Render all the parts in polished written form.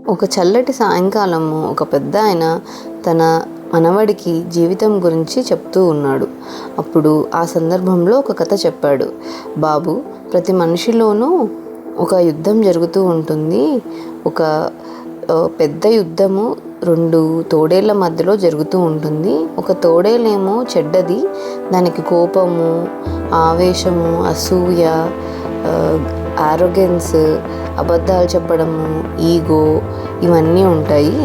ఒక చల్లటి సాయంకాలము ఒక పెద్దాయన తన మనవడికి జీవితం గురించి చెప్తూ ఉన్నాడు. అప్పుడు ఆ సందర్భంలో ఒక కథ చెప్పాడు. బాబు, ప్రతి మనిషిలోనూ ఒక యుద్ధం జరుగుతూ ఉంటుంది. ఒక పెద్ద యుద్ధము 2 తోడేళ్ల మధ్యలో జరుగుతూ ఉంటుంది. ఒక తోడేలేమో చెడ్డది, దానికి కోపము, ఆవేశము, అసూయ, ఆరోగెన్స్, అబద్ధాలు చెప్పడము, ఈగో ఇవన్నీ ఉంటాయి.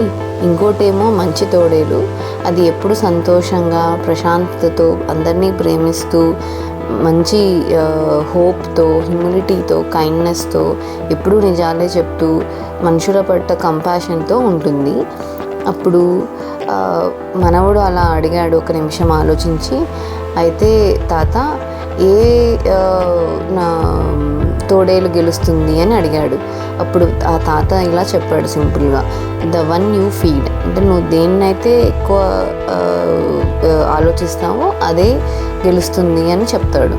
ఇంకోటేమో మంచి తోడేలు, అది ఎప్పుడు సంతోషంగా, ప్రశాంతతతో, అందరినీ ప్రేమిస్తూ, మంచి హోప్తో, హ్యూమిలిటీతో, కైండ్నెస్తో, ఎప్పుడూ నిజాలే చెప్తూ, మనుషుల పట్ల కంపాషన్తో ఉంటుంది. అప్పుడు మనవడు అలా అడిగాడు, ఒక నిమిషం ఆలోచించి, అయితే తాత, ఏ తోడేలు గెలుస్తుంది అని అడిగాడు. అప్పుడు ఆ తాత ఇలా చెప్పాడు సింపుల్గా, ద వన్ యూ ఫీడ్. అంటే నువ్వు దేన్నైతే ఎక్కువ ఆలోచిస్తావో అదే గెలుస్తుంది అని చెప్తాడు.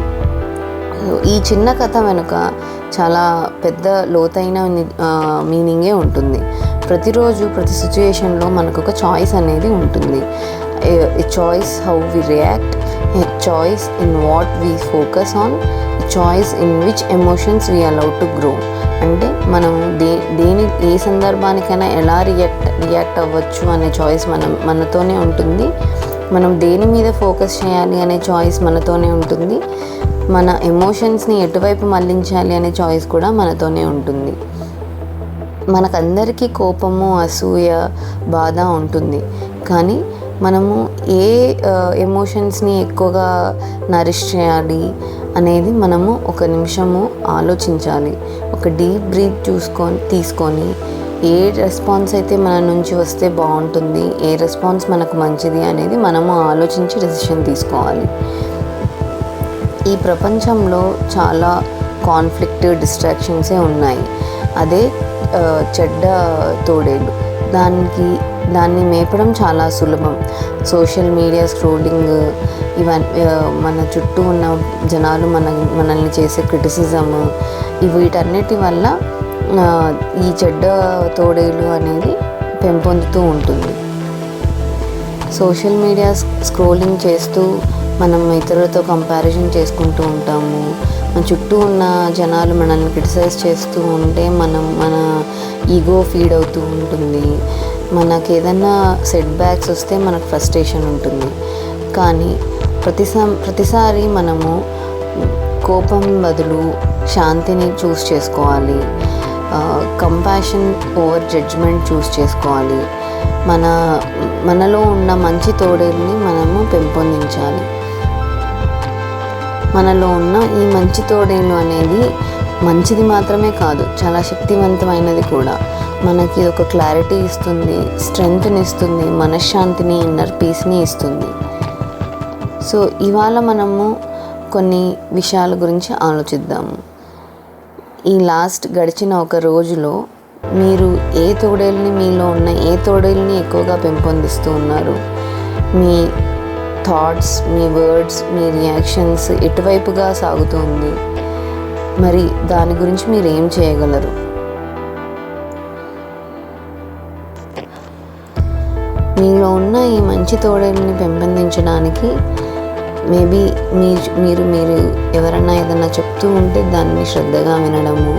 ఈ చిన్న కథ వెనుక చాలా పెద్ద లోతైన మీనింగే ఉంటుంది. ప్రతిరోజు ప్రతి సిచ్యుయేషన్లో మనకు ఒక చాయిస్ అనేది ఉంటుంది. A choice how we react, a choice in what we focus on, choice in which emotions we allowed to grow. అంటే మనం ఏ సందర్భానికైనా ఎలా రియాక్ట్ అవ్వచ్చు అనే చాయిస్ మనతోనే ఉంటుంది. మనం దేని మీద ఫోకస్ చేయాలి అనే చాయిస్ మనతోనే ఉంటుంది. మన ఎమోషన్స్ని ఎటువైపు మళ్లించాలి అనే చాయిస్ కూడా మనతోనే ఉంటుంది. మనకందరికీ కోపము, అసూయ, బాధ ఉంటుంది. కానీ మనము ఏ ఎమోషన్స్ని ఎక్కువగా నరిష్ చేయాలి అనేది మనము ఒక నిమిషము ఆలోచించాలి. ఒక డీప్ బ్రీత్ తీసుకొని ఏ రెస్పాన్స్ అయితే మన నుంచి వస్తే బాగుంటుంది, ఏ రెస్పాన్స్ మనకు మంచిది అనేది మనము ఆలోచించి డెసిషన్ తీసుకోవాలి. ఈ ప్రపంచంలో చాలా కాన్ఫ్లిక్ట్, డిస్ట్రాక్షన్సే ఉన్నాయి. అదే చెడ్డ తోడేలు. దాన్ని మేపడం చాలా సులభం. సోషల్ మీడియా స్క్రోలింగ్, మన చుట్టూ ఉన్న జనాలు మనల్ని చేసే క్రిటిసిజం, వీటన్నిటి వల్ల ఈ చెడ్డ తోడేలు అనేది పెంపొందుతూ ఉంటుంది. సోషల్ మీడియా స్క్రోలింగ్ చేస్తూ మనం ఇతరులతో కంపారిజన్ చేసుకుంటూ ఉంటాము. మన చుట్టూ ఉన్న జనాలు మనల్ని క్రిటిసైజ్ చేస్తూ ఉంటే మన ఈగో ఫీడ్ అవుతూ ఉంటుంది. మనకు ఏదైనా సెట్ బ్యాక్స్ వస్తే మనకు ఫ్రస్ట్రేషన్ ఉంటుంది. కానీ ప్రతిసారి మనము కోపం బదులు శాంతిని చూస్ చేసుకోవాలి. కంపాషన్ ఓవర్ జడ్జ్మెంట్ చూస్ చేసుకోవాలి. మనలో ఉన్న మంచి తోడేల్ని మనము పెంపొందించాలి. మనలో ఉన్న ఈ మంచి తోడేలు అనేది మంచిది మాత్రమే కాదు, చాలా శక్తివంతమైనది కూడా. మనకి ఒక క్లారిటీ ఇస్తుంది, స్ట్రెంగ్త్ని ఇస్తుంది, మనశ్శాంతిని, ఇన్నర్ పీస్ని ఇస్తుంది. సో ఇవాళ మనము కొన్ని విషయాల గురించి ఆలోచిద్దాము. ఈ గడిచిన ఒక రోజులో మీరు ఏ తోడేల్ని, మీలో ఉన్న ఏ తోడేల్ని ఎక్కువగా పెంపొందిస్తూ ఉన్నారు? మీ థాట్స్, మీ వర్డ్స్, మీ రియాక్షన్స్ ఎటువైపుగా సాగుతుంది? మరి దాని గురించి మీరు ఏం చేయగలరు? మీలో ఉన్న ఈ మంచి తోడేల్ని పెంపొందించడానికి మేబీ మీరు ఎవరన్నా ఏదన్నా చెప్తూ ఉంటే దాన్ని శ్రద్ధగా వినడము,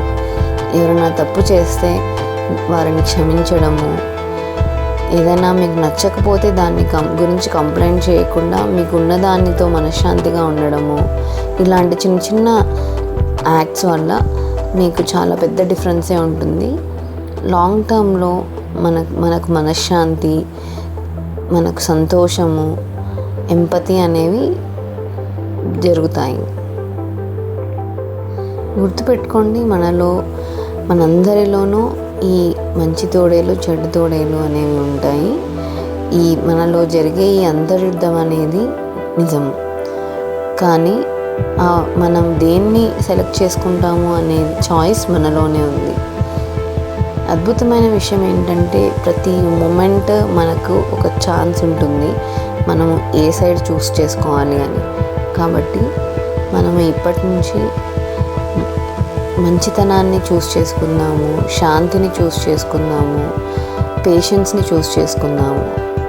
ఎవరైనా తప్పు చేస్తే వారిని క్షమించడము, ఏదైనా మీకు నచ్చకపోతే దాన్ని గురించి కంప్లైంట్ చేయకుండా మీకున్న దానితో మనశ్శాంతిగా ఉండడము, ఇలాంటి చిన్న చిన్న యాక్ట్స్ వల్ల మీకు చాలా పెద్ద డిఫరెన్సే ఉంటుంది. లాంగ్ టర్మ్లో మనకు మనశ్శాంతి, మనకు సంతోషము, ఎంపతి అనేవి జరుగుతాయి. గుర్తుపెట్టుకోండి, మనందరిలోనూ ఈ మంచి తోడేలు, చెడ్డ తోడేలు అనేవి ఉంటాయి. మనలో జరిగే ఈ అంతర్యుద్ధం అనేది నిజం. కానీ మనం దేన్ని సెలెక్ట్ చేసుకుంటాము అనే చాయిస్ మనలోనే ఉంది. అద్భుతమైన విషయం ఏంటంటే ప్రతి మూమెంట్ మనకు ఒక ఛాన్స్ ఉంటుంది మనము ఏ సైడ్ చూస్ చేసుకోవాలి అని. కాబట్టి మనము ఇప్పటి నుంచి మంచితనాన్ని చూస్ చేసుకుందాము, శాంతిని చూస్ చేసుకుందాము, పేషెన్స్ని చూస్ చేసుకుందాము.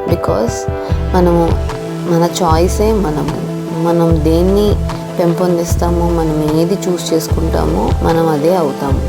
బికాస్ మన చాయిసే మనం దేన్ని పెంపొందిస్తామో, మనం ఏది చూస్ చేసుకుంటామో మనం అదే అవుతాము.